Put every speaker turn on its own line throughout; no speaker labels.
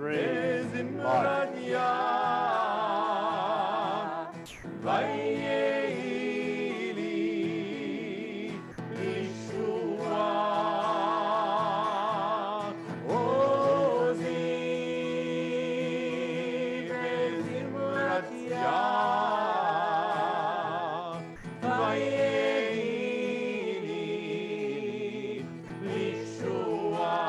וזמרת יה, ויהי לי לישועה. עוזי בזמרת יה, ויהי לי לישועה.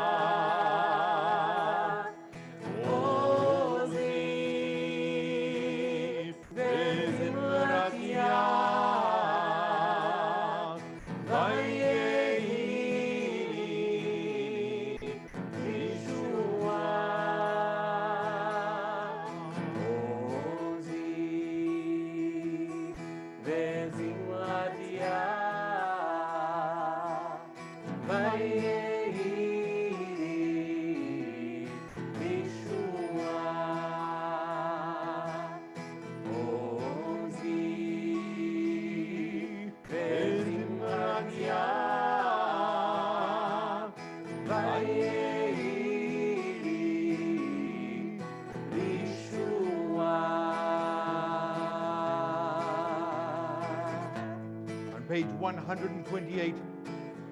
Page 128,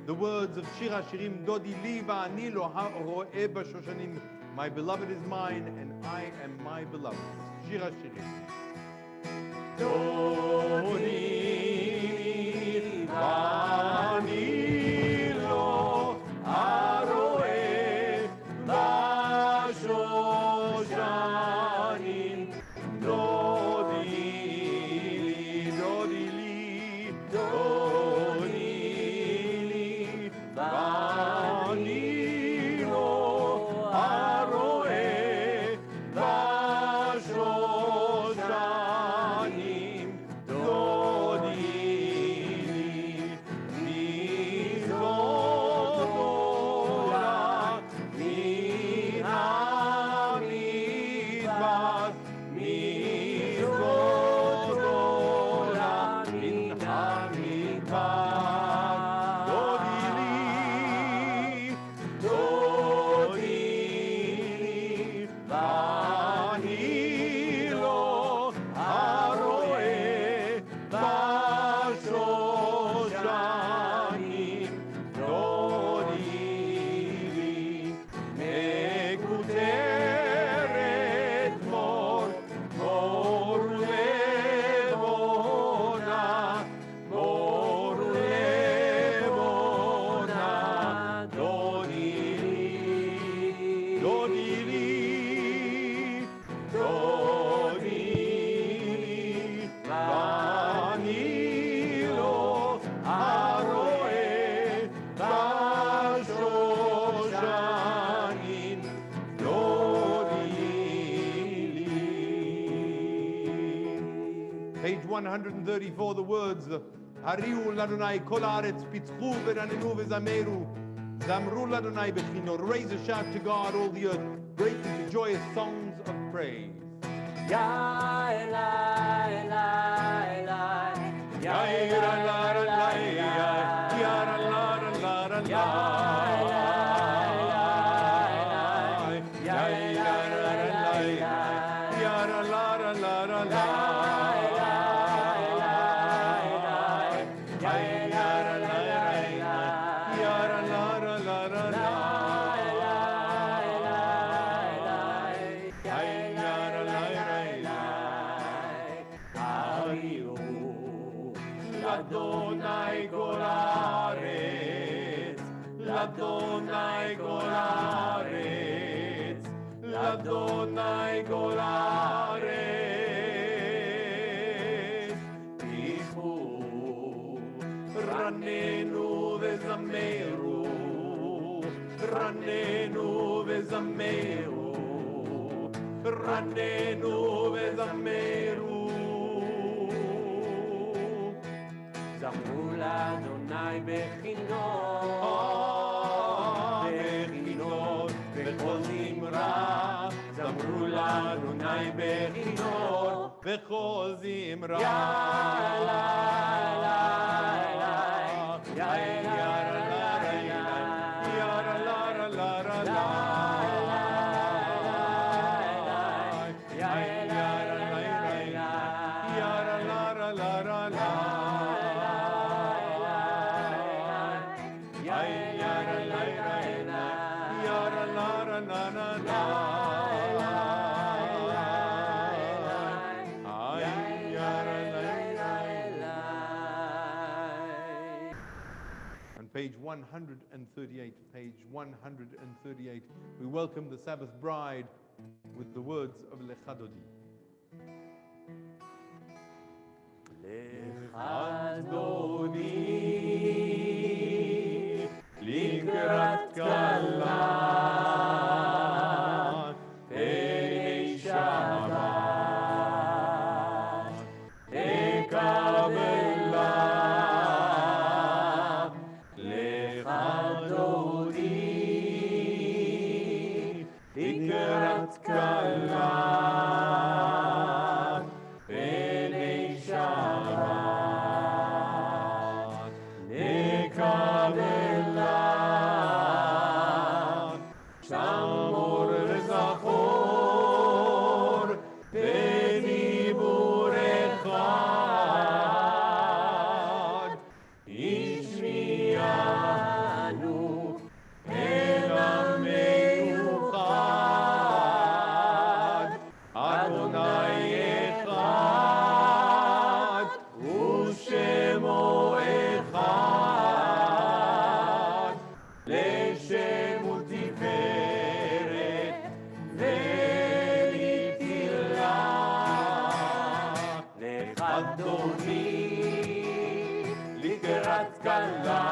the words of Shir HaShirim, Dodi li va'ani lo ha'ro'eh b'shoshanim. My beloved is mine, and I am my beloved. Shir HaShirim.
Dodi va'ani lo ha'ro'eh b'shoshanim.
Page 134, the words, Hariu l'Adonai kol haaretz pitzchu v'ranenu v'zameru. Zamru l'Adonai b'chino. Raise a shout to God, all the earth. Break into joyous songs of praise.
Ya Elai, Elai, Elai. Ya Elai, Elai, Elai. Ya Elai, Elai, Elai. Ya Elai, Elai, Elai. Ya Elai, Elai, Elai. Ya Elai, Elai, Elai. L'Adonai kol haaretz, l'Adonai kol haaretz, l'Adonai kol haaretz. Tichu, ranenu v'zameru, ranenu v'zameru, ranenu v'zameru. זמרו לאדוני בכינור, בכינור, בכל זמרה. זמרו לאדוני בכינור, בכל זמרה. יא אללה, יא אללה, יא אללה,
Page 138, page 138. We welcome the Sabbath bride with the words of Lecha Dodi.
Lecha Dodi, likrat kala, pei Shabbat, tekabela. לקראת כלה פני שבת נקבלה שמור וזכור בדיבור אחד השמיענו אל המיוחד אדוני אחד ושמו אחד לשם ולתפארת ולתהילה לך אדוני לקראת כלה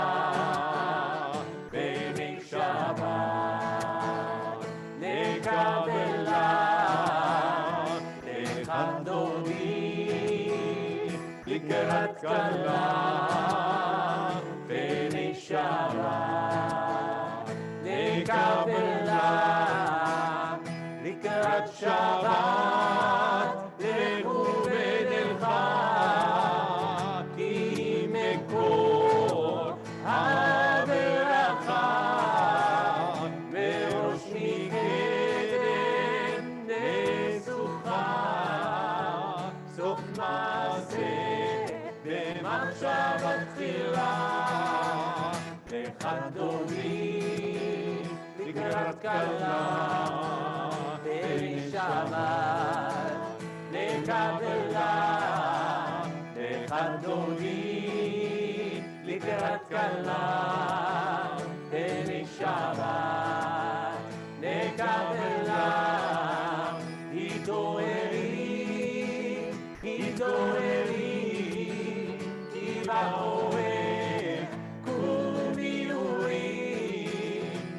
בני שבת נקבלה לך אדוני לקראת כלה בני שבת נקבלה לקראת שבת לכו ונלכה כי מקור הברכה מראש מקדם נסוכה סוף מעשה במחשבה תחילה לך אדוני לקראת כלה בני שבת נקבלה לך אדוני לקראת כלה בני שבת נקבלה התעוררי התעוררי כי באוהב קומי אורי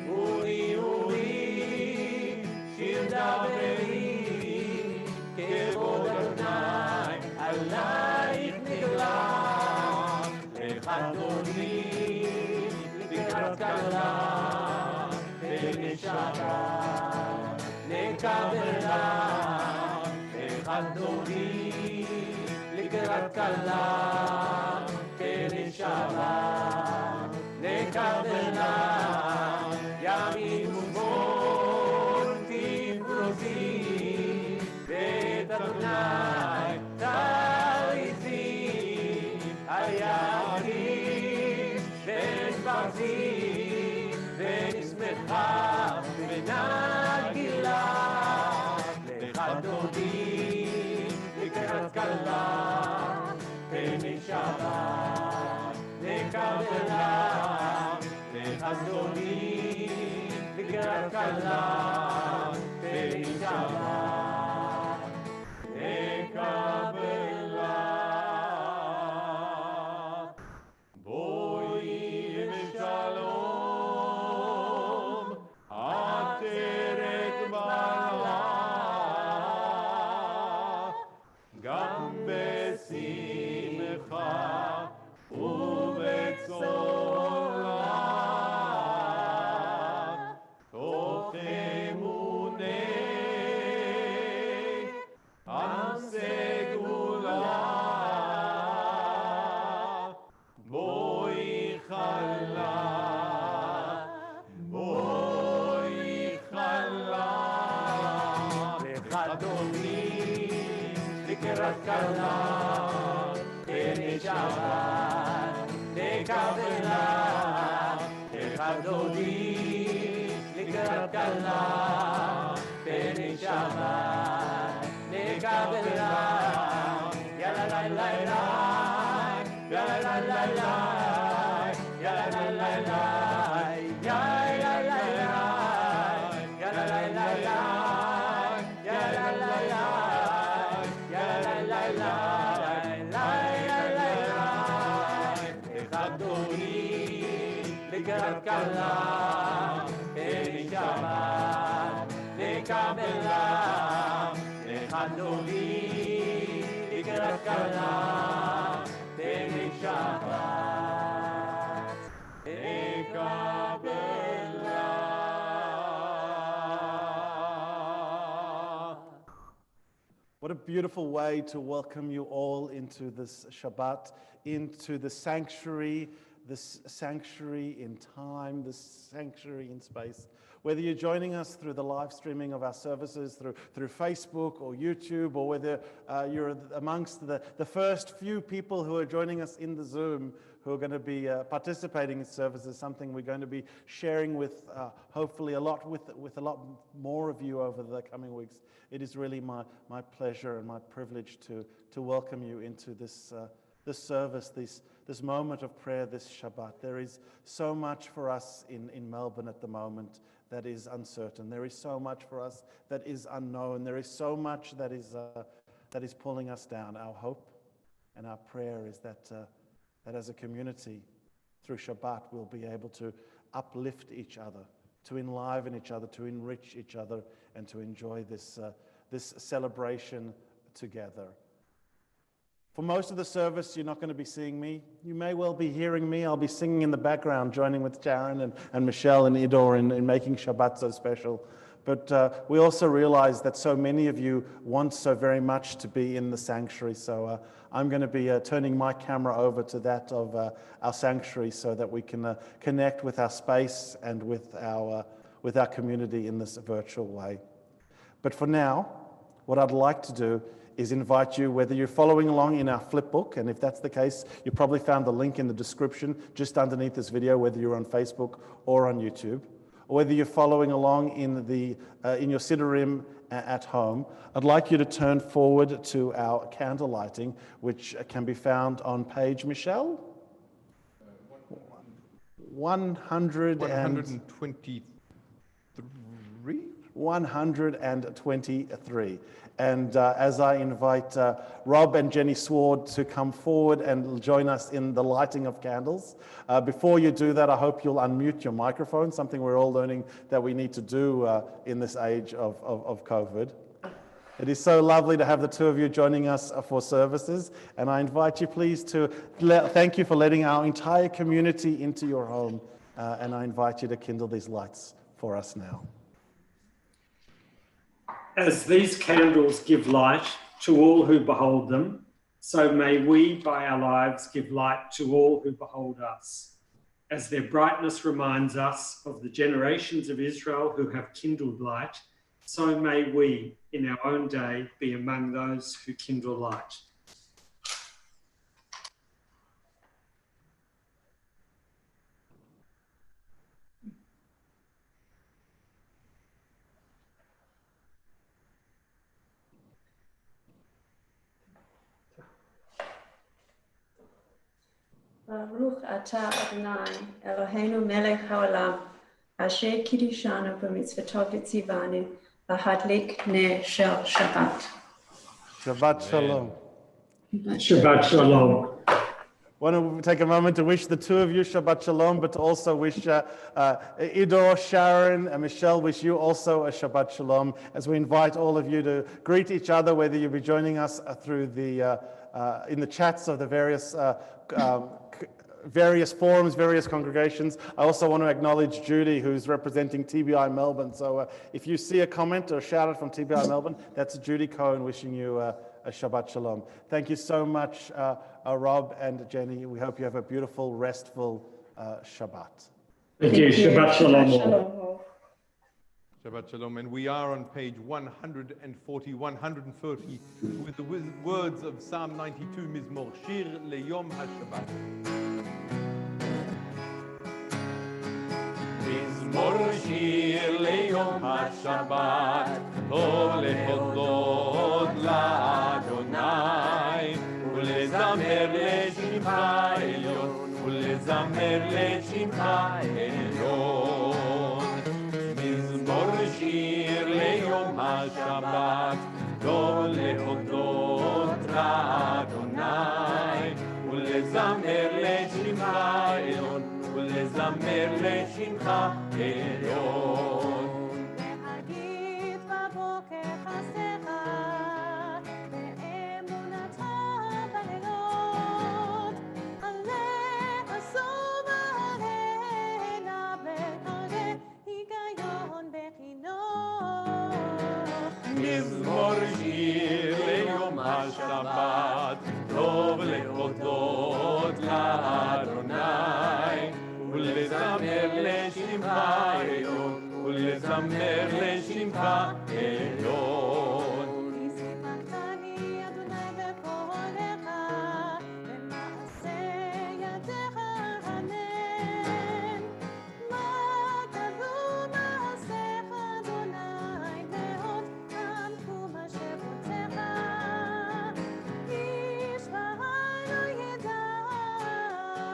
אורי אורי שיר דברי כבוד אדוני עלייך נגלה לך אדוני לקראת כלה בני שבת נקבלה לך אדוני לקראת כלה בני שבת נקבלה ימים ומור תפרוזי ואת אדוני תריצי על ידי ושברתי ונשמחה ונגילה לך אדוני לקראת כלה בני שבת נקבלה לך אדוני לקראת כלה בני שבת נקבלה בואי בשלום עטרת בעלה גם בשמחה ובצולה תוך אמוני עם סגולה בואי חלה בואי חלה לך אדוני לקראת כלה בני שבת נקבלה לך אדוני לקראת כלה לקראת כלה, פרי שבת, לקבלה, לחתולי, לקראת כלה, פרי שבת, לקבלה.
What a beautiful way to welcome you all into this Shabbat, into the sanctuary, this sanctuary in time, this sanctuary in space. Whether you're joining us through the live streaming of our services through Facebook or YouTube, or whether you're amongst the first few people who are joining us in the Zoom, who are going to be participating in services, something we're going to be sharing with hopefully a lot with a lot more of you over the coming weeks. It is really my pleasure and my privilege to welcome you into this service, this moment of prayer, this Shabbat. There is so much for us in Melbourne at the moment that is uncertain. There is so much for us that is unknown. There is so much that is pulling us down. Our hope and our prayer is that as a community, through Shabbat, we'll be able to uplift each other, to enliven each other, to enrich each other, and to enjoy this celebration together. For most of the service, you're not going to be seeing me. You may well be hearing me. I'll be singing in the background, joining with Sharon and Michelle and Idor in making Shabbat so special. But we also realize that so many of you want so very much to be in the sanctuary. So I'm going to be turning my camera over to that of our sanctuary so that we can connect with our space and with our community in this virtual way. But for now, what I'd like to do is invite you, whether you're following along in our flipbook, and if that's the case, you probably found the link in the description just underneath this video, whether you're on Facebook or on YouTube, or whether you're following along in your siddurim at home. I'd like you to turn forward to our candle lighting, which can be found on page, Michelle?
123.
123. And as I invite Rob and Jenny Sward to come forward and join us in the lighting of candles. Before you do that, I hope you'll unmute your microphone, something we're all learning that we need to do in this age of COVID. It is so lovely to have the two of you joining us for services, and I invite you please to thank you for letting our entire community into your home, and I invite you to kindle these lights for us now.
As these candles give light to all who behold them, so may we, by our lives, give light to all who behold us. As their brightness reminds us of the generations of Israel who have kindled light, so may we, in our own day, be among those who kindle light.
Baruch atah Adonai, Eloheinu melech haolam, asher kiddushanu b'mitzvotav v'tzivanu, lahadlik ner shel Shabbat.
Shabbat Shalom.
Shabbat Shalom.
I want to take a moment to wish the two of you Shabbat Shalom, but to also wish Idor, Sharon, and Michelle, wish you also a Shabbat Shalom, as we invite all of you to greet each other, whether you be joining us through in the chats of the various forums, various congregations. I also want to acknowledge Judy, who's representing TBI Melbourne. So if you see a comment or a shout out from TBI Melbourne, that's Judy Cohen wishing you a Shabbat Shalom. Thank you so much, Rob and Jenny. We hope you have a beautiful, restful Shabbat.
Thank you. Shabbat Shalom.
Shabbat Shalom. And we are on page 140, 130, with the words of Psalm 92, Mizmor Shir Leyom HaShabbat.
מזמור שיר ליום השבת, טוב להודות לאדוני, ולזמר לשמך עליון, ולזמר לשמך עליון. מזמור שיר ליום השבת, טוב להודות לאדוני, ולזמר לשמך עליון, ולזמר ולזמר לשמך עליון.
להגיד בבוקר חסדך, באמונתך בלילות, עלה עשום עלינה וקרא היגיון בכינור.
מזמור שיר ליום השבת, טוב להודות לאדוני, ולזמר לשמך עליון, ולזמר לשמך עליון.
כי סיפקתני אדוני בפועלך, במעשה ידיך הנן. מה גדלו מעשיך אדוני, מאוד עמקו מחשבותיך. איש רעה לא ידע,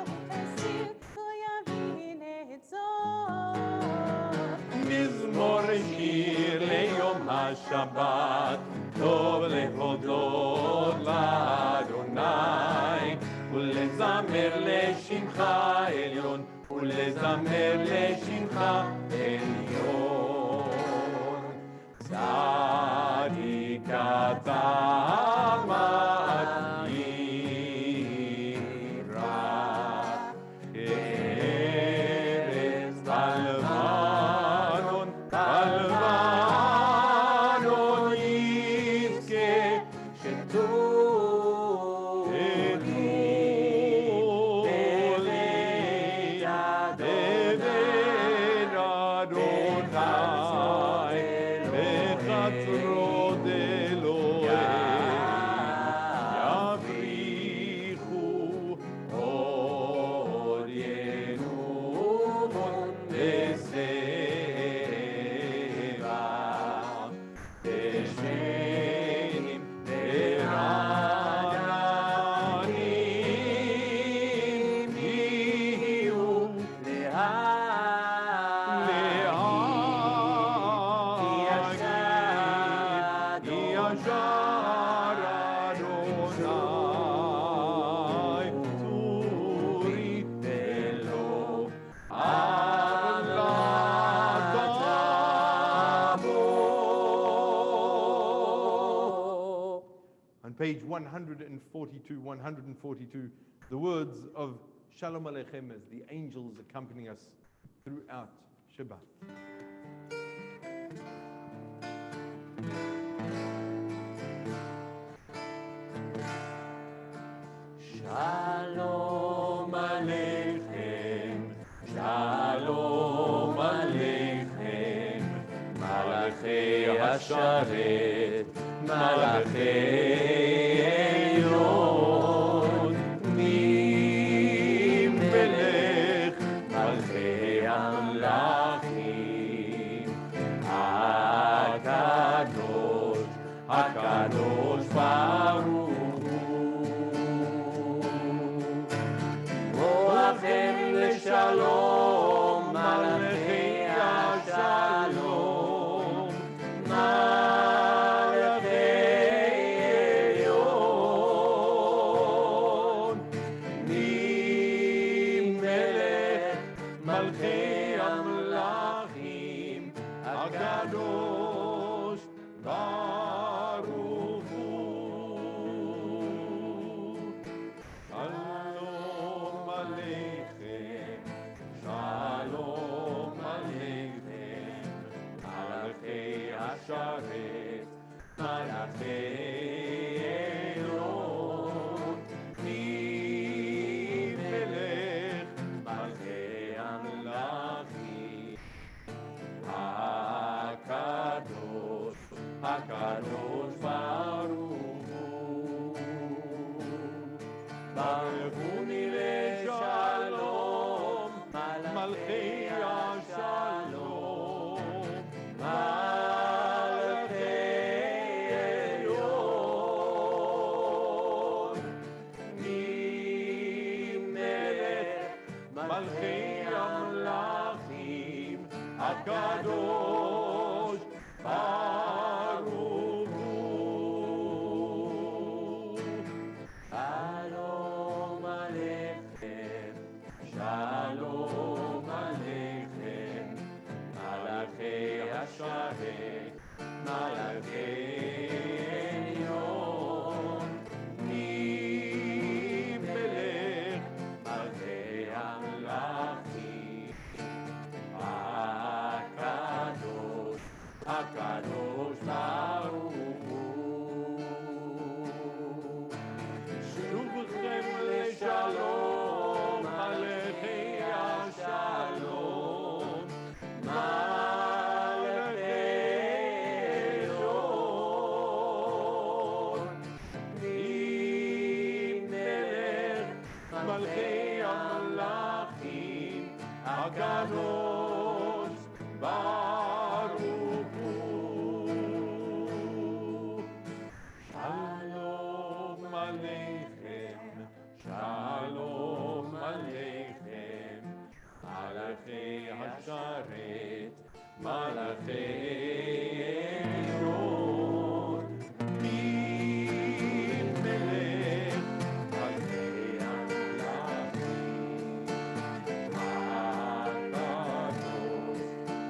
וכסיל לא יבין את זאת.
מזמור שיר ליום השבת, טוב להודות לאדוני, ולזמר לשמך עליון, ולזמר לשמך עליון. צדיק אתה מעירה, כארץ בלבנון, בלבנון יזכה, שתו בבית אדוני, בחצרות אלוהים, יבריחו עוד ינומון בסבע, בשנים ורעננים יהיו כי ישר אדוני צורי ולא עבלת בו.
On page 142, 142, the words of Shalom Aleichem as the angels accompanying us throughout Shabbat.
Shalom Aleichem, Shalom Aleichem, Malachei Hasharet, Malachei Elyon, Nim Melech, Malchei Amlachim, HaKadosh, HaKadosh Baruch Roachem לשלום, מלכי השלום, מלכי עליון, נים מלך, מלכי המלכים, הקדוש ברוך הוא. שלום עליכם, שלום עליכם, מלכי השרת, מלכי אלון, מי מלך, מלכי המלכים, הקדוש, הקדוש ברוך הוא. ברכוני לשלום, מלכי השלום, מלכי עליון, ממלך מלכי המלכים, הקדוש ברוך הוא. שלום עליון, מי מלך מלכי המלכים, הקדוש, הקדוש ברוך הוא. שובכם לשלום, מלכי השלום, מלכי עליון, מי מלך מלכי המלכים, הקדוש ברוך הוא. שלום עליכם, שלום עליכם, מלאכי השרת, מלאכי עליון, מי מלך מלכי המלכים, הקדוש,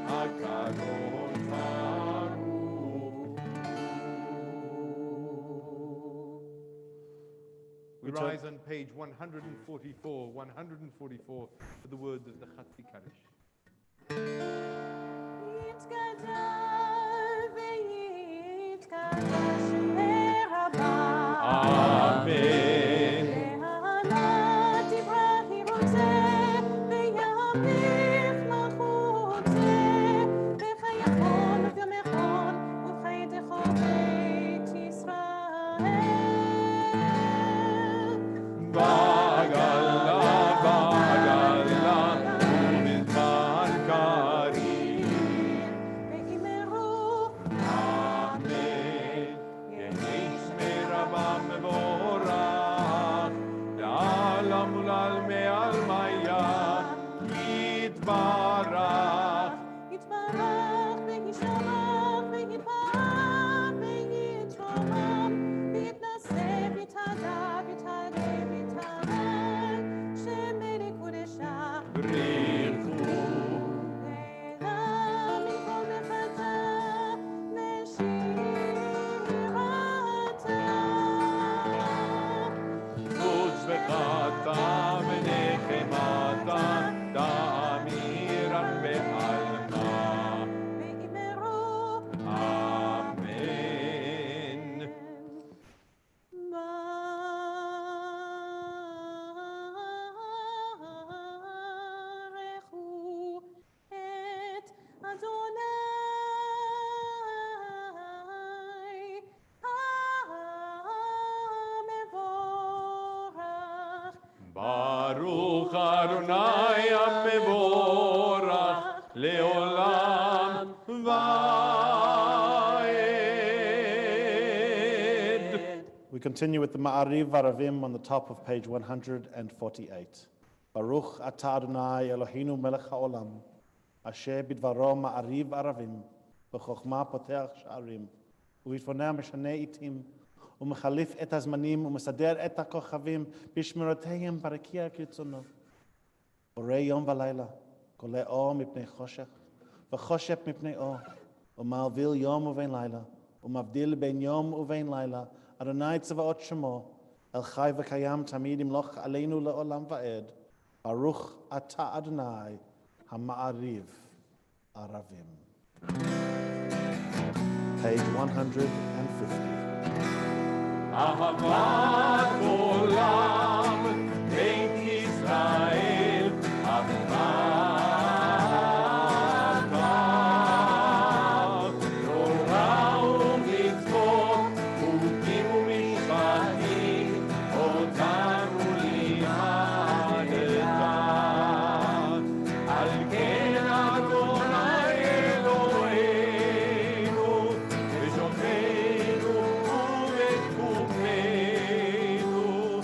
הקדוש ברוך הוא.
We rise on page 144 for the words of the Chatzi Kaddish.
יתגדל ויתקדש ברבה.
אמן.
להעלת דברי רוצה ויאמר מלכותה, וחייכון וגמכון וחייתך בית ישראל.
בעגלה, בעגלה, ובזמן קריב,
ואמרו
אמן. יהי שמי רבם מבורך, לעלם ולעלמי עלמיה, יתברך.
יתברך וישתבח ויתפאר ויתרומם ויתנשא ויתהדר ויתהלל ויתהלל שמי קודשה
בריחו,
אליו מכל מחטא ושירתה.
חוץ וחטא ונחמתה, תאמירן בעלמה.
ואמרו
אמן.
ברכו את אדוני המבורך.
ברוך אדוני המבורך לעולם ועד.
We continue with the Ma'ariv Aravim on the top of page 148. Baruch atah Adonai Eloheinu melech haolam, asher bidvaro Ma'ariv Aravim, b'chokhmah poteach sha'arim, ובתבוניה משנה עתים, ומחליף את הזמנים, ומסדר את הכוכבים, בשמרותיהם ברקיע כרצונו. בורא יום ולילה, גולה אור מפני חושך, וחושך מפני אור, ומעביל יום ובין לילה, ומבדיל בין יום ובין לילה, אדוני צבאות שמו, אל חי וקיים תמיד ימלוך עלינו לעולם ועד. ברוך אתה אדוני המעריב ערבים. Page 150.
אהבת עולם, בית ישראל, אהבת תורה ומצוות, חוקים ומשפטים, אותנו לימדת. על כן אדוני אלוהינו, בשוכנו ובתקומנו,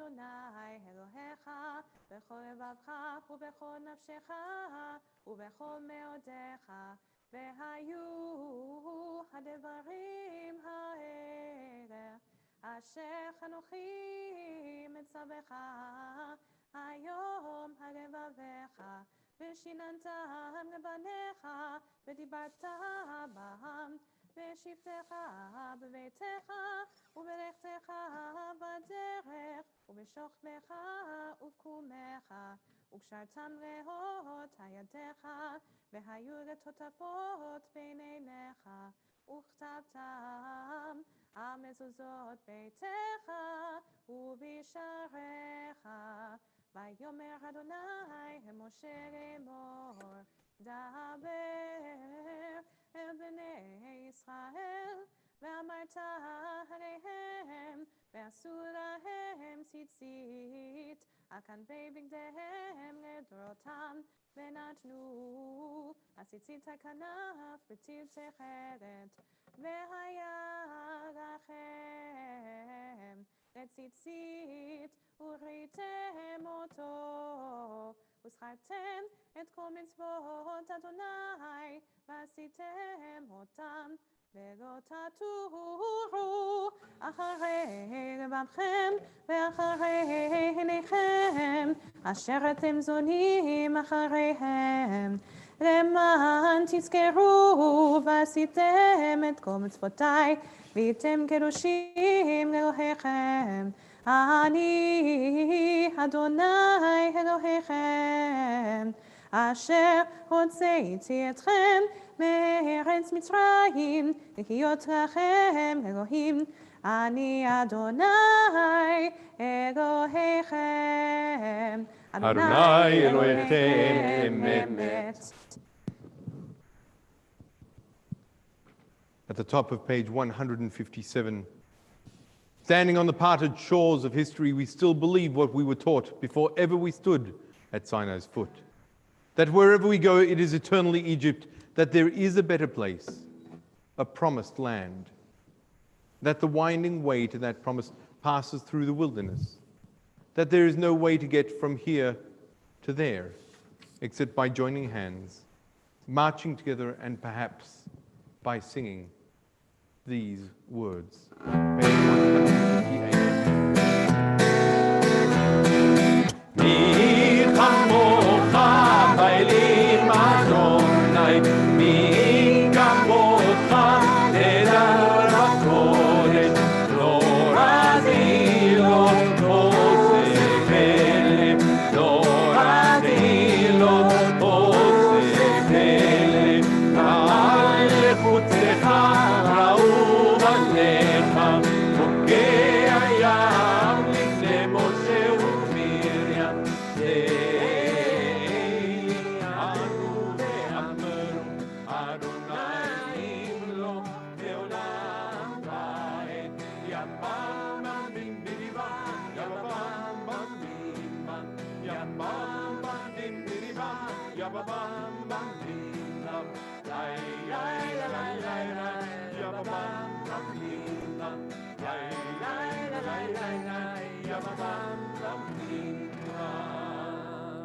אדוני אלוהיך בכל לבבך ובכל נפשך ובכל מאודיך, והיו הדברים האלה אשר אנוכי מצווך היום על לבביך, ושיננתם לבניך ודיברת בם בשבתך בביתך ובלכתך בדרך ובשוכבך ובקומך, וקשרתם לאות ידיך והיו לטוטפות בין עיניך, וכתבתם על מזוזות ביתך ובשעריך. ויאמר אדוני אל משה לאמור, דבר אל בני ישראל ואמרת עליהם, ועשו להם ציצית על כנפי בגדיהם לדורותם, ונתנו הציצית הכנף בצלצי חרת, והיה לכם לציצית וראיתם אותו, וזכרתם את כל מצוות אדוני ועשיתם אותם, ולא תטורו אחרי לבבכם ואחרי עיניכם אשר אתם זונים אחריהם, למען תזכרו ועשיתם את כל מצוותיי והייתם קדושים לאלוהיכם. אני אדוני אלוהיכם אשר הוצאתי אתכם מארץ מצרים להיות לכם אלוהים. אני אדוני אלוהיכם,
אדוני אלוהיכם אמת. At the top of page 157, standing on the parted shores of history, we still believe what we were taught before ever we stood at Sinai's foot. That wherever we go, it is eternally Egypt, that there is a better place, a promised land, that the winding way to that promise passes through the wilderness, that there is no way to get from here to there, except by joining hands, marching together, and perhaps by singing these words. Page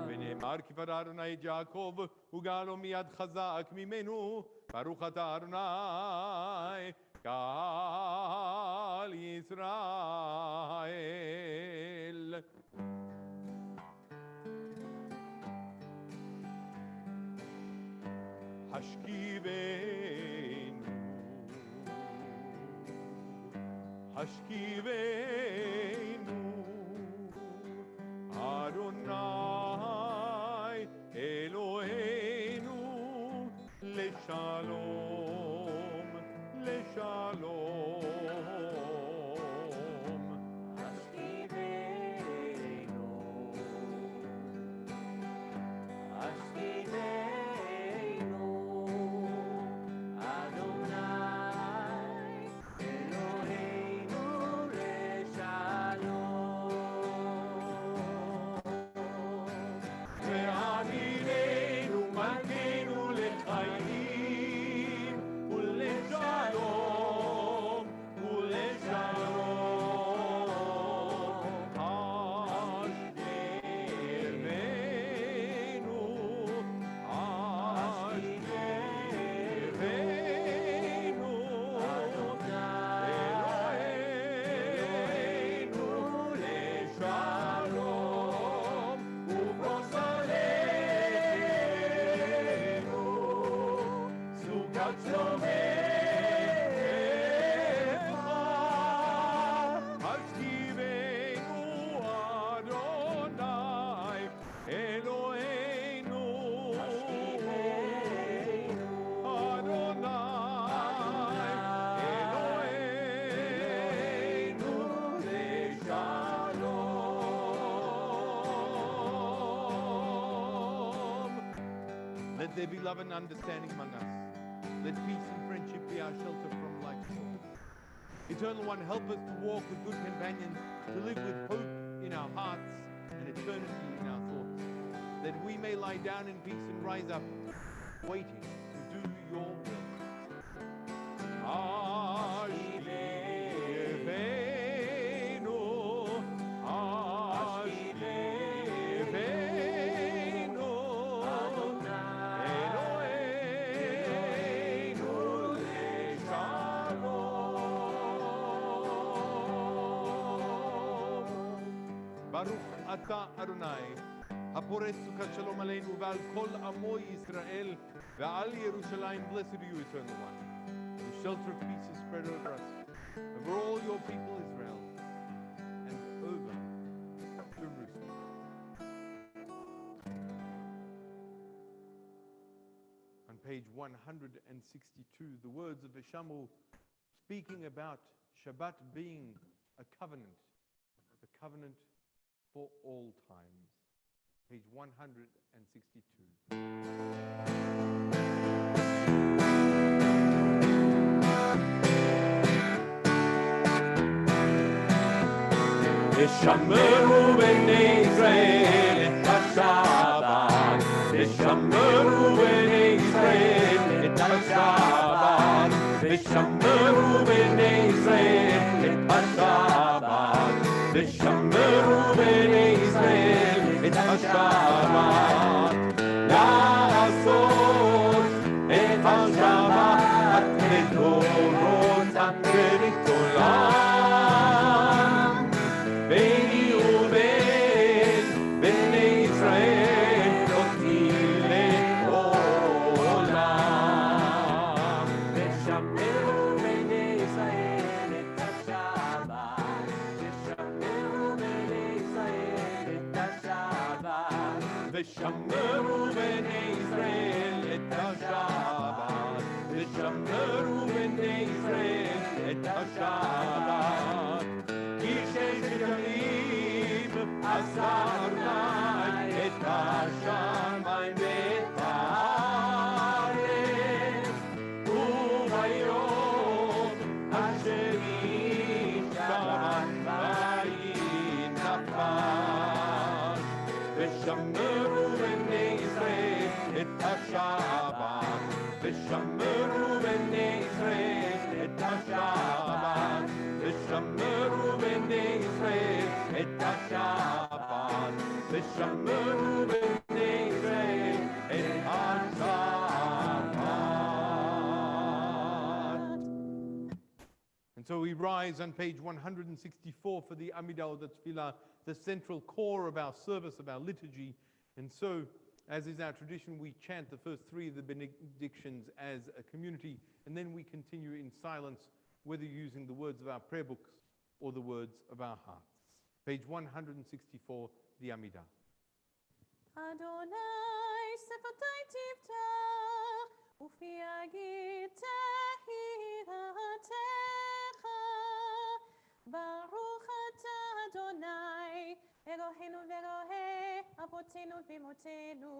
'ונאמר כי פדה אדוני את יעקב וגאלו מיד חזק ממנו, ברוך אתה אדוני קהל ישראל. השכיבנו אדוני אלוהינו לשלום, לשלום. ולשלום Let there be love and understanding among us. Let peace and friendship be our shelter from life's storm. Eternal One, help us to walk with good companions, to live with hope in our hearts and eternity in our thoughts, that we may lie down in peace and rise up, waiting to do your will. Baruch Ata Adonai, הפורס סוכת שלום עלינו ועל כל עמו ישראל ועל ירושלים. Blessed are you, Eternal One. The shelter of peace is spread over us, over all your people Israel, and over Jerusalem. On page 162, the words of Eshamu speaking about Shabbat being a covenant for all times. Page 162.
V'shameru b'nei Israel et ha-Shabbat. V'shameru b'nei Israel et ha-Shabbat. V'shameru b'nei Israel et ha-Shabbat. V'shameru b'nei Israel et ha-Shabbat. La'asot et ha-Shabbat לדורותם ולעולם. ביני ובין בני ישראל אותי לעולם. ושמרו בני ישראל את השבת. ושמרו בני ישראל את השבת. ושמרו בני ישראל את השבת. ושמרו בני ישראל את השבת. כי ששת ימים עשה אדוני את השמיים ואת הארץ, וביום השביעי שבת וינפש. ושמרו בני ישראל את השבת. ושמרו בני ישראל את השבת. ושמרו בני ישראל את השבת. ושמרו בני ישראל את השבת.
And so we rise on page 164 for the Amidah or the Tefillah, the central core of our service, of our liturgy. And so, as is our tradition, we chant the first three of the benedictions as a community, and then we continue in silence, whether using the words of our prayer books or the words of our hearts. Page 164, the Amidah.
Adonai sefatai tiftach ufi agid tahiratecha. Baruch atah Adonai Eloheinu ve'Elohei avotenu v'imotenu,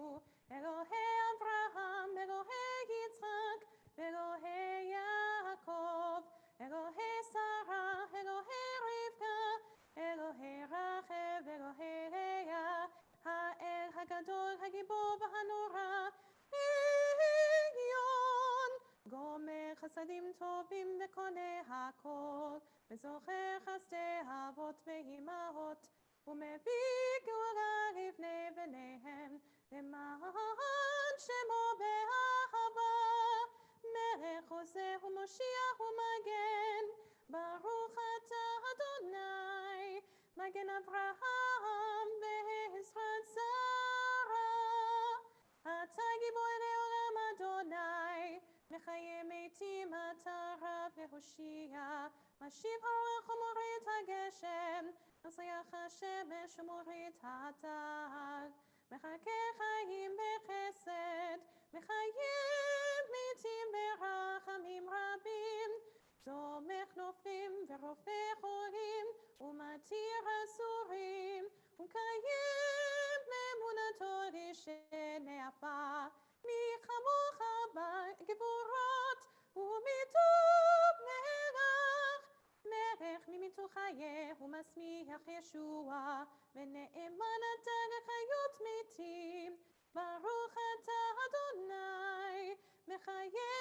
Elohei Avraham, Elohei Yitzchak, Elohei Yaakov, Elohei Sarah, Elohei Rivka, Elohei Rachel, Elohei Leah, Ha'el Hagadol, Hagibor v'Hanora, Elyon, Gomer Chasadim Tovim v'Koneh Hakol, V'Zocher Chasdei Avot v'Imahot, ומביא גאולה לבני בניהם, למען שמו באהבה. מלך עוזר ומושיע ומגן, ברוך אתה אדוני, מגן אברהם ועזרת זרע. אתה גיבור לעולם אדוני, מחיי מתים אתה רב והושיע, משיב הרוח ומוריד הגשם, מזריח השמש ומוריד הטל, מחכה חיים בחסד, מחייב מתים ברחמים רבים, תומך נופלים ורופא חולים, ומתיר אסורים, ומקיים לאמונתו לשני עפר, ומחיה ומשמיח ישוע, ונאמן אתה לחיות מתים. ברוך אתה אדוני, מחיה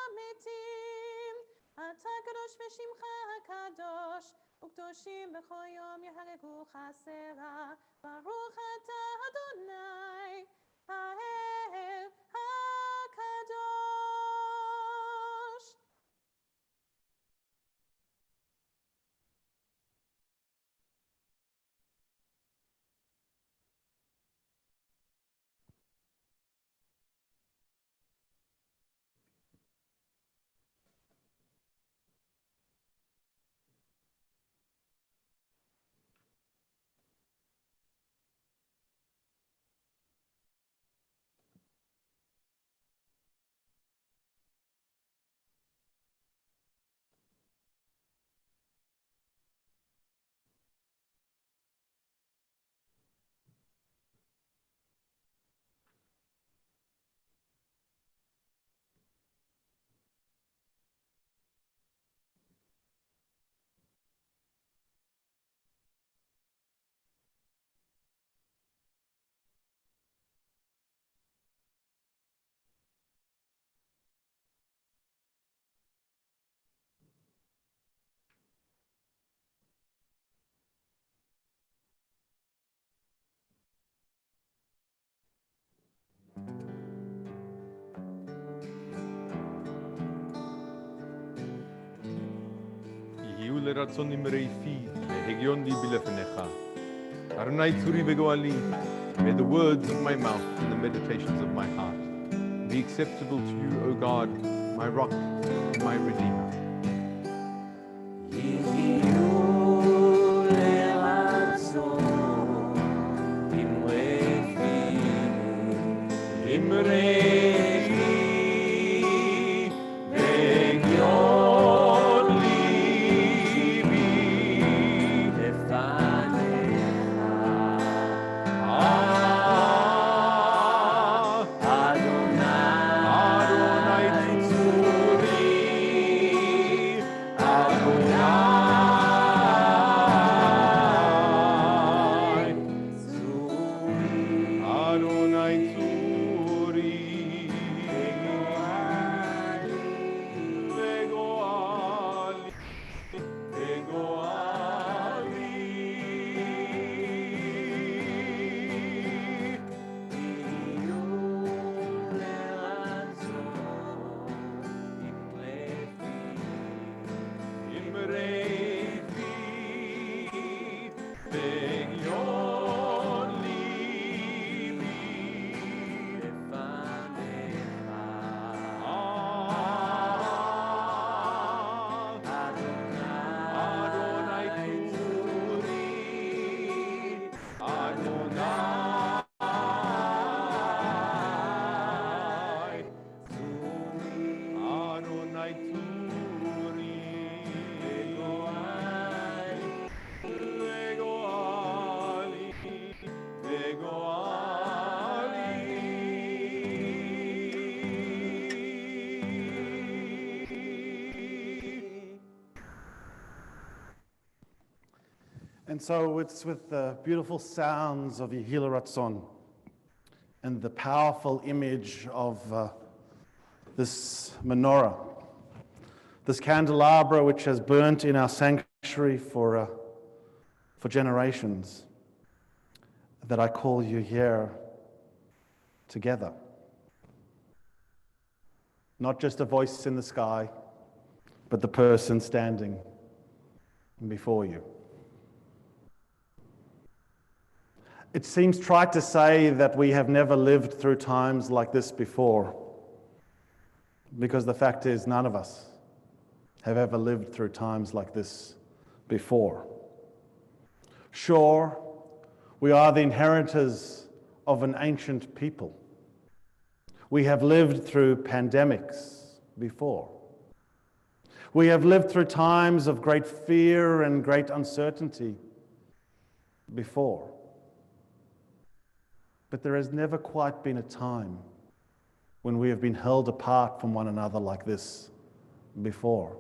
המתים. אתה קדוש ושמך הקדוש, וקדושים בכל יום יהרגוך סלה. ברוך אתה אדוני, האל הקדוש.
יהיו לרצון נמרי פי, והגיון לי בלפניך. אדוני צורי וגואלי, may the words of my mouth and the meditations of my heart be acceptable to you, O God, my rock and my redeemer.
And so it's with the beautiful sounds of Yehila Ratzon and the powerful image of this menorah, this candelabra which has burnt in our sanctuary for generations, that I call you here together. Not just a voice in the sky, but the person standing before you. It seems trite to say that we have never lived through times like this before, because the fact is none of us have ever lived through times like this before. Sure, we are the inheritors of an ancient people. We have lived through pandemics before. We have lived through times of great fear and great uncertainty before. But there has never quite been a time when we have been held apart from one another like this before.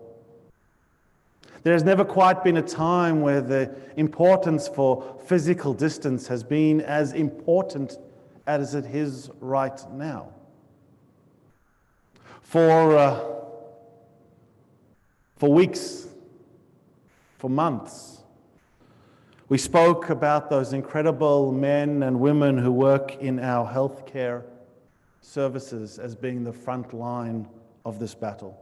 There has never quite been a time where the importance for physical distance has been as important as it is right now. For weeks, for months, we spoke about those incredible men and women who work in our healthcare services as being the front line of this battle.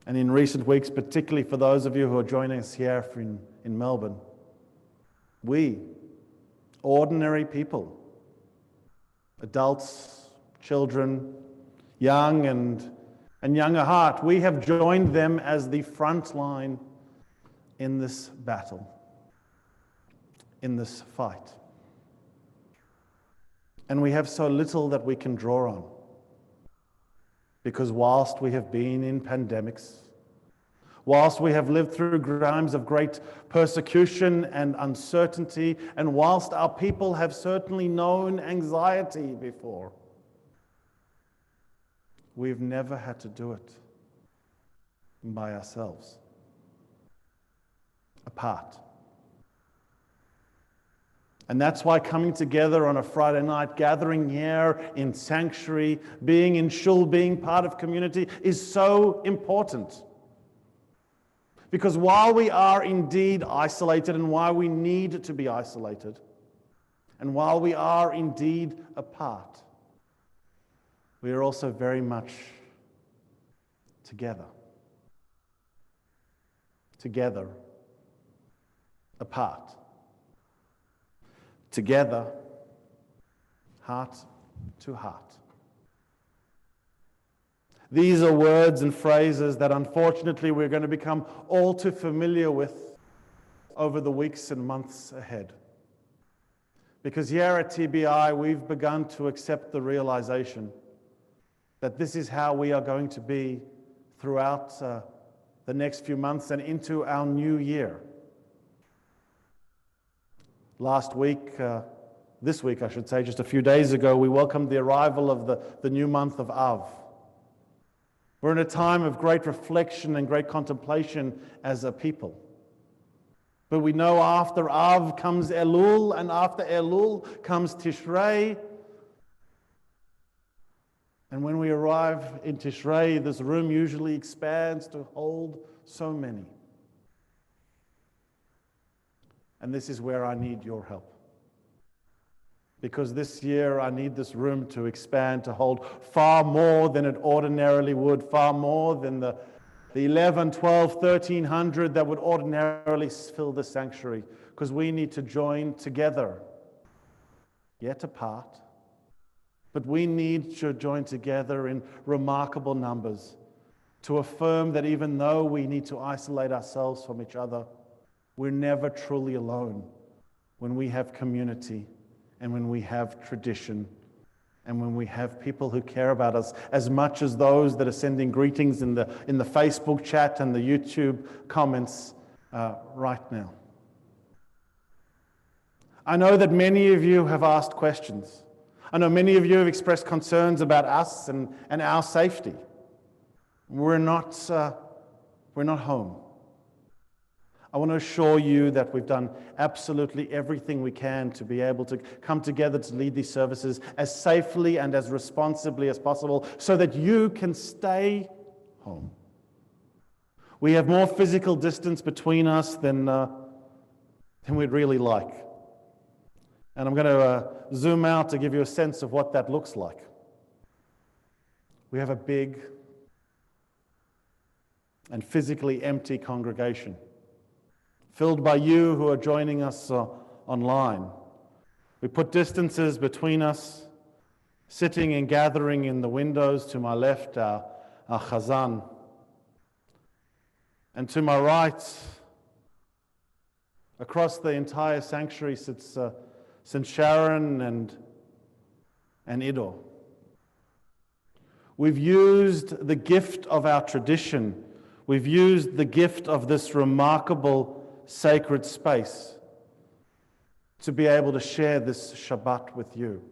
And in recent weeks, particularly for those of you who are joining us here in Melbourne, we, ordinary people, adults, children, young and young at heart, we have joined them as the front line in this battle, in this fight. And we have so little that we can draw on. Because whilst we have been in pandemics, whilst we have lived through times of great persecution and uncertainty, and whilst our people have certainly known anxiety before, we've never had to do it by ourselves, apart. And that's why coming together on a Friday night, gathering here in sanctuary, being in shul, being part of community is so important. Because while we are indeed isolated, and while we need to be isolated, and while we are indeed apart, we are also very much together. Together, apart. Together, heart to heart. These are words and phrases that unfortunately we're going to become all too familiar with over the weeks and months ahead. Because here at TBI, we've begun to accept the realization that this is how we are going to be throughout the next few months and into our new year. This week I should say, just a few days ago, we welcomed the arrival of the new month of Av. We're in a time of great reflection and great contemplation as a people. But we know after Av comes Elul, and after Elul comes Tishrei. And when we arrive in Tishrei, this room usually expands to hold so many. And this is where I need your help. Because this year I need this room to expand, to hold far more than it ordinarily would, far more than the 11, 12, 1,300 that would ordinarily fill the sanctuary. Because we need to join together, yet apart. But we need to join together in remarkable numbers to affirm that even though we need to isolate ourselves from each other, we're never truly alone when we have community and when we have tradition and when we have people who care about us as much as those that are sending greetings in the Facebook chat and the YouTube comments right now. I know that many of you have asked questions. I know many of you have expressed concerns about us and our safety. We're not home. I want to assure you that we've done absolutely everything we can to be able to come together to lead these services as safely and as responsibly as possible so that you can stay home. We have more physical distance between us than we'd really like. And I'm going to zoom out to give you a sense of what that looks like. We have a big and physically empty congregation, filled by you who are joining us online. We put distances between us, sitting and gathering in the windows. To my left, our Chazan. And to my right, across the entire sanctuary, sits St. Sharon and Ido. We've used the gift of our tradition. We've used the gift of this remarkable sacred space to be able to share this Shabbat with you.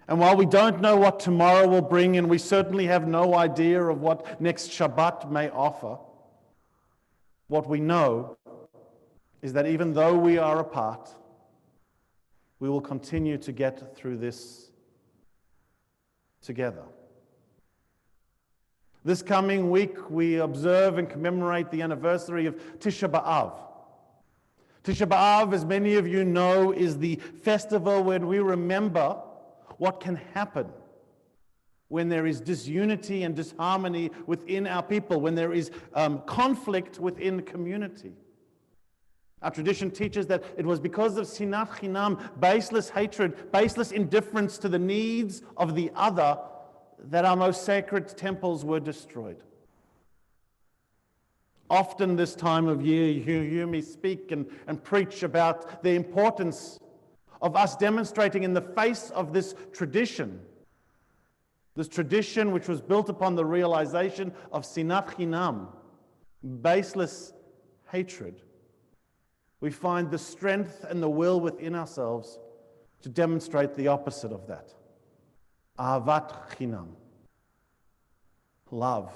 And while we don't know what tomorrow will bring, and we certainly have no idea of what next Shabbat may offer, what we know is that even though we are apart, we will continue to get through this together. This coming week, we observe and commemorate the anniversary of Tisha B'Av. Tisha B'Av, as many of you know, is the festival when we remember what can happen when there is disunity and disharmony within our people, when there is conflict within the community. Our tradition teaches that it was because of sinat chinam, baseless hatred, baseless indifference to the needs of the other, that our most sacred temples were destroyed. Often this time of year, you hear me speak and preach about the importance of us demonstrating in the face of this tradition which was built upon the realization of sinat chinam, baseless hatred. We find the strength and the will within ourselves to demonstrate the opposite of that. Ahavat chinam, love,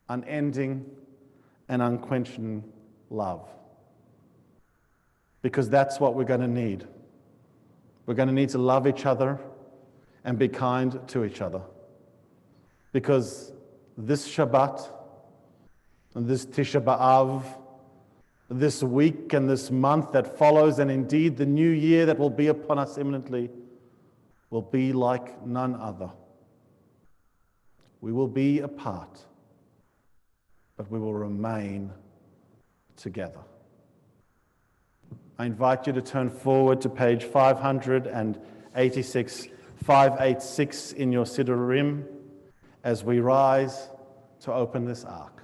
unending and unquenching love. Because that's what we're going to need. We're going to need to love each other and be kind to each other. Because this Shabbat and this Tisha B'Av, this week and this month that follows, and indeed the new year that will be upon us imminently, will be like none other. We will be apart, but we will remain together. I invite you to turn forward to page 586, 586 in your Siddurim as we rise to open this ark.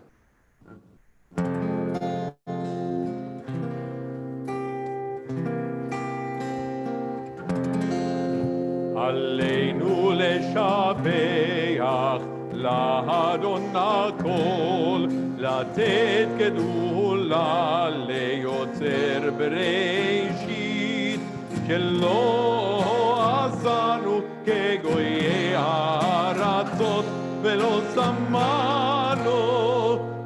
עלינו לשבח לאדון הכל, לתת גדולה ליוצר בראשית, שלא עשנו כגויי הארצות ולא שמנו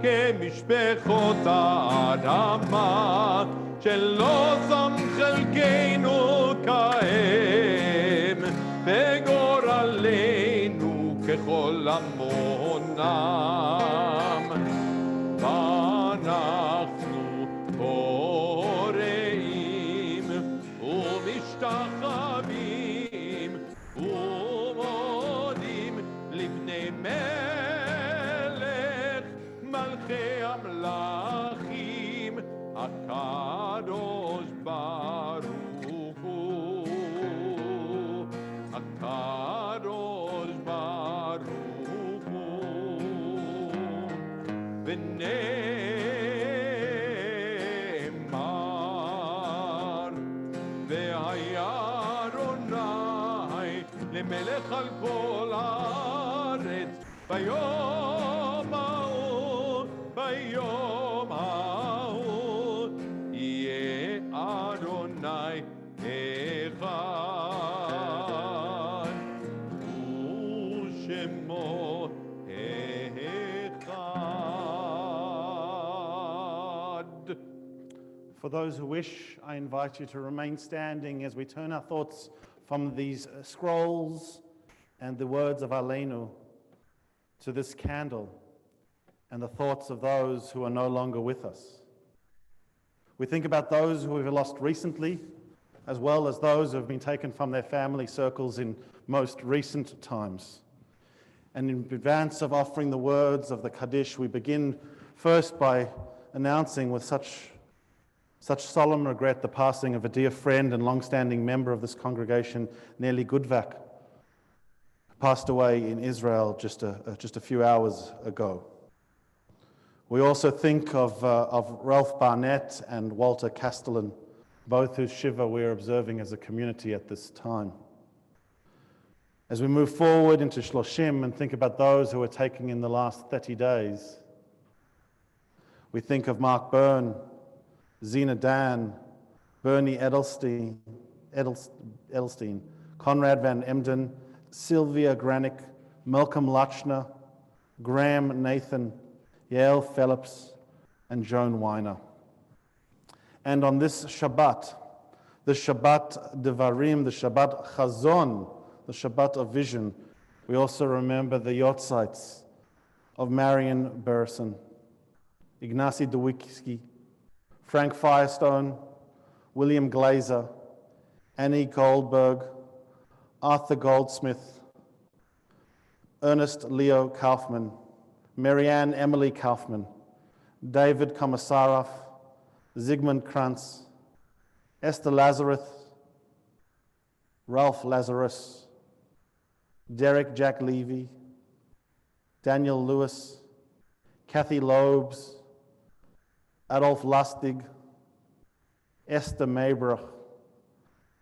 כמשפחות האדמה, שלא שם חלקנו כהם בגורלנו ככל המונם, ואנחנו קוראים ומשתחווים ומודים לפני מלך מלכי המלכים הקדוש ברוך הוא, הקדוש ברוך הוא, ונאמר והיה אדוני למלך על כל הארץ ביום ההוא, ביום ההוא יהיה אדוני אחד ושמו אחד.
For those who wish, I invite you to remain standing as we turn our thoughts from these scrolls and the words of Aleinu to this candle and the thoughts of those who are no longer with us. We think about those who we've lost recently, as well as those who have been taken from their family circles in most recent times. And in advance of offering the words of the Kaddish, we begin first by announcing with such solemn regret the passing of a dear friend and long-standing member of this congregation, Nelly Goodvac, who passed away in Israel just a few hours ago. We also think of Ralph Barnett and Walter Castellan, both whose Shiva we're observing as a community at this time. As we move forward into Shloshim and think about those who were taken in the last 30 days, we think of Mark Byrne, Zena Dan, Bernie Edelstein, Conrad van Emden, Sylvia Granick, Malcolm Lachner, Graham Nathan, Yael Phillips, and Joan Weiner. And on this Shabbat, the Shabbat Devarim, the Shabbat Chazon, the Shabbat of Vision, we also remember the Yotzites of Marion Burson, Ignacy Dewicki, Frank Firestone, William Glazer, Annie Goldberg, Arthur Goldsmith, Ernest Leo Kaufman, Marianne Emily Kaufman, David Komisarov, Zygmunt Krantz, Esther Lazarus, Ralph Lazarus, Derek Jack Levy, Daniel Lewis, Kathy Loebs, Adolf Lustig, Esther Maybrook,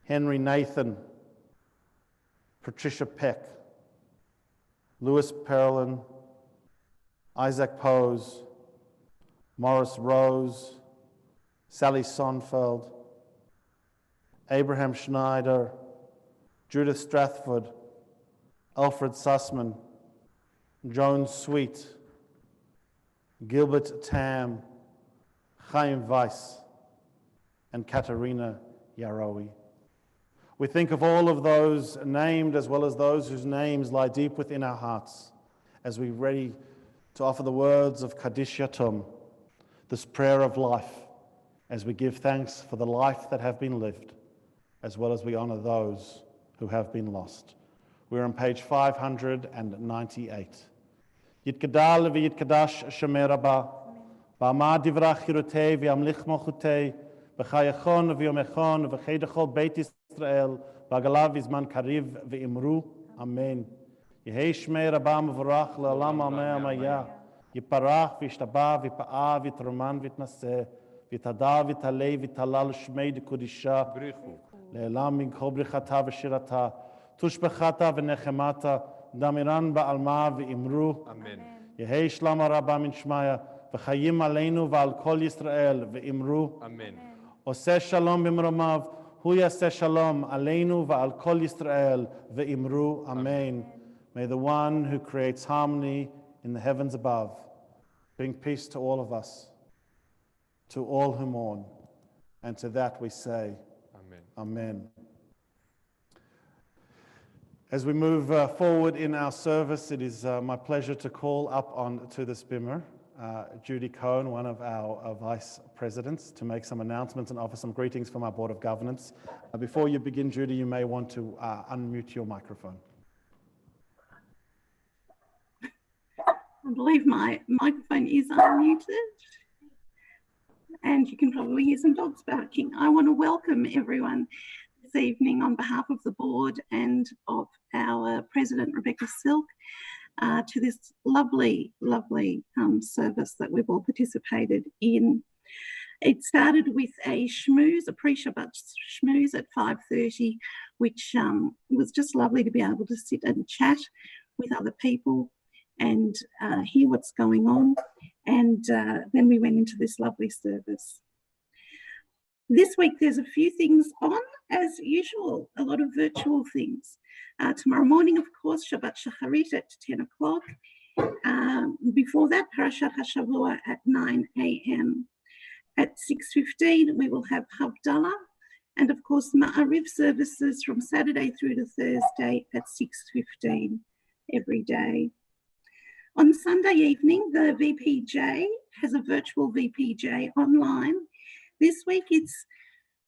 Henry Nathan, Patricia Peck, Louis Perlin, Isaac Pose, Morris Rose, Sally Sonfeld, Abraham Schneider, Judith Strathford, Alfred Sussman, Joan Sweet, Gilbert Tam, Chaim Weiss, and Katerina Yarowi. We think of all of those named as well as those whose names lie deep within our hearts as we ready to offer the words of Kaddish Yatum, this prayer of life, as we give thanks for the life that have been lived, as well as we honor those who have been lost. We're on page 598. Yitkadal v'yitkadash Shemei Rabba, ba'amad divrach chirutei v'yamlich mochutei, v'chayachon v'yomechon v'cheidachol beit Yisrael, v'agalav v'zman kariv v'imru, Amen. Yehei Shemei Rabba mevorach le'olam amen amaya, yiparach v'yishtabah v'yipa'ah v'yitruman v'yitnaseh, v'yitadav v'yitalei v'yitalal Shemei d'Kodisha, לעולם מכל בריחתה ושירתה, תושבחתה ונחמתה, דמירן בעלמה ואמרו,
Amen.
יהי שלום הרבה מן שמיא, וחיים עלינו ועל כל ישראל, ואמרו,
Amen.
עושה שלום במרומיו, הוא יעשה שלום עלינו ועל כל ישראל, ואמרו, Amen. May the one who creates harmony in the heavens above bring peace to all of us, to all who mourn, and to that we say,
Amen.
Amen. As we move forward in our service, it is my pleasure to call up on to this bimmer Judy Cohen, one of our vice presidents, to make some announcements and offer some greetings from our Board of Governance. Before you begin, Judy, you may want to unmute your microphone.
I believe my microphone is unmuted, and you can probably hear some dogs barking. I want to welcome everyone this evening on behalf of the board and of our President, Rebecca Silk, to this lovely service that we've all participated in. It started with a schmooze, a pre-Shabbat schmooze at 5:30, which was just lovely to be able to sit and chat with other people and hear what's going on. And then we went into this lovely service. This week, there's a few things on, as usual, a lot of virtual things. Tomorrow morning, of course, Shabbat Shacharit at 10 o'clock. Before that, Parashat HaShavua at 9 a.m. At 6:15, we will have Havdalah. And of course, Ma'ariv services from Saturday through to Thursday at 6:15 every day. On Sunday evening, the VPJ has a virtual VPJ online. This week,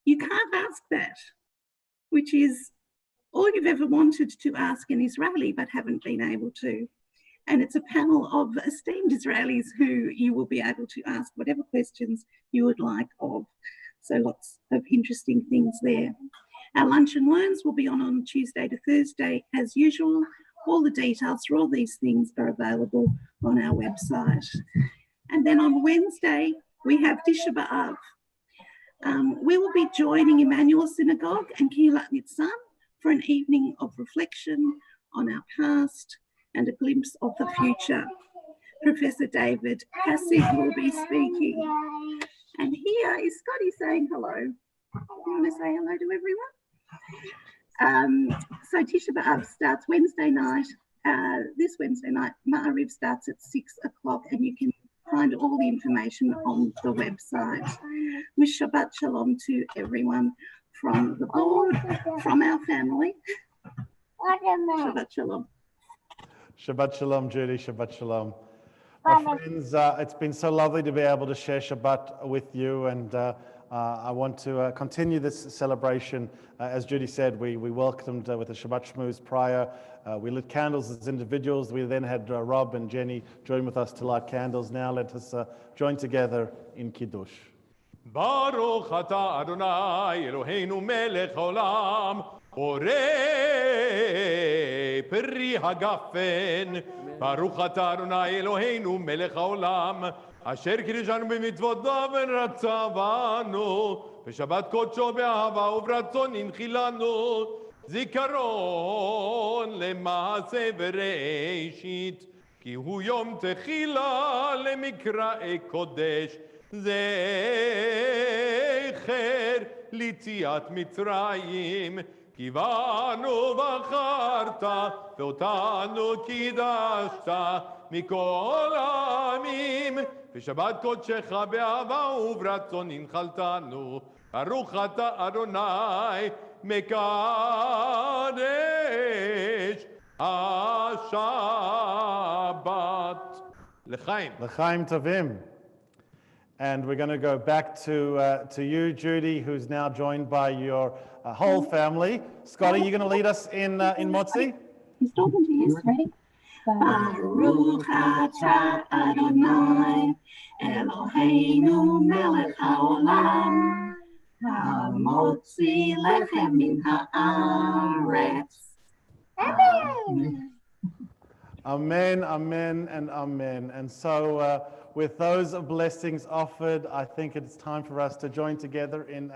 you can't ask that, which is all you've ever wanted to ask an Israeli but haven't been able to. And it's a panel of esteemed Israelis who you will be able to ask whatever questions you would like of. So lots of interesting things there. Our Lunch and Learns will be on Tuesday to Thursday as usual. All the details for all these things are available on our website. And then on Wednesday, we have Tisha B'Av. We will be joining Emmanuel Synagogue and Kilat Nitzan for an evening of reflection on our past and a glimpse of the future. Professor David Hassig will be speaking. And here is Scotty saying hello. You want to say hello to everyone? So Tisha B'Av starts Wednesday night. This Wednesday night, Ma'ariv starts at 6 o'clock, and you can find all the information on the website. Wish Shabbat Shalom to everyone from the board, from our family. Shabbat Shalom.
Shabbat Shalom, Judy. Shabbat Shalom. My friends, it's been so lovely to be able to share Shabbat with you, and I want to continue this celebration. As Judy said, we welcomed with a Shabbat Shmooze prior. We lit candles as individuals. We then had Rob and Jenny join with us to light candles. Now let us join together in Kiddush.
Baruch atah Adonai Eloheinu melech haolam borei peri hagafen. Baruch atah Adonai Eloheinu melech haolam asher kiddushanu b'mitzvotav v'ratza banu v'shabbat kodsho be'ahava u'v'ratzon inchilanu zikaron lema'aseh v'reishit ki hu yom techila lemikra'e kodesh זכר ליציאת מצרים, כי בנו בחרת ואותנו קידשת מכל העמים, ושבת קודשך באהבה וברצון הנחלתנו, ברוך אתה אדוני מקדש השבת. לחיים.
L'chaim Tovim. And we're going to go back to you, Judy, who's now joined by your whole family. Scotty, you going to lead us in Motzi?
He's talking to you. Ready? Baruch atah Adonai Eloheinu melech haolam hamotzi lechem min haaretz. Amen.
Amen, amen, and amen. And so with those blessings offered, I think it's time for us to join together in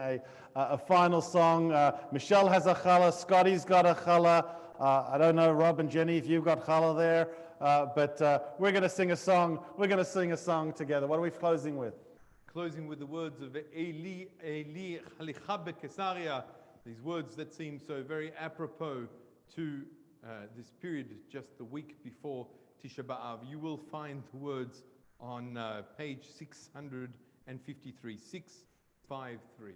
a final song. Michelle has a challah, Scotty's got a challah. I don't know, Rob and Jenny, if you've got challah there, but we're going to sing a song. We're going to sing a song together. What are we closing with?
Closing with the words of Eli, Eli, Chalicha beKesaria, these words that seem so very apropos to this period, just the week before Tisha B'Av. You will find the words on page 653, 653.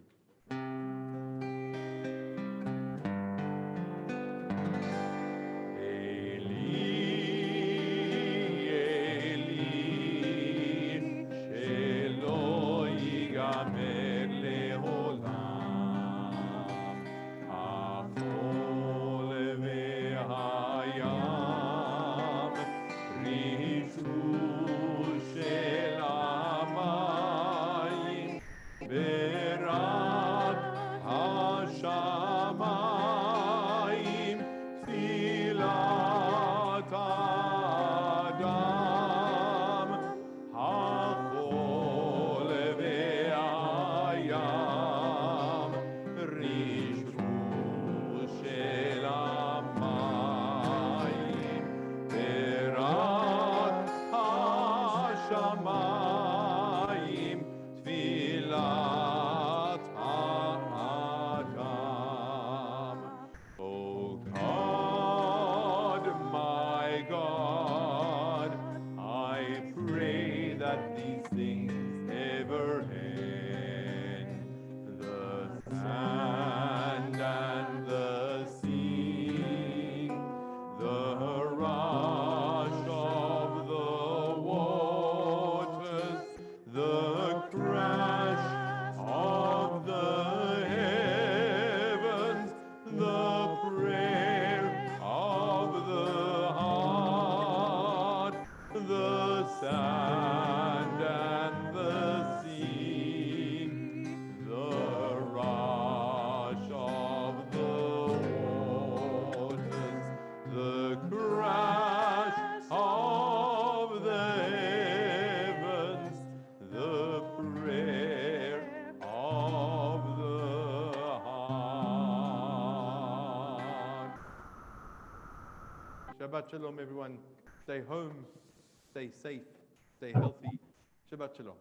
Shabbat Shalom, everyone. Stay home, stay safe, stay healthy. Shabbat Shalom.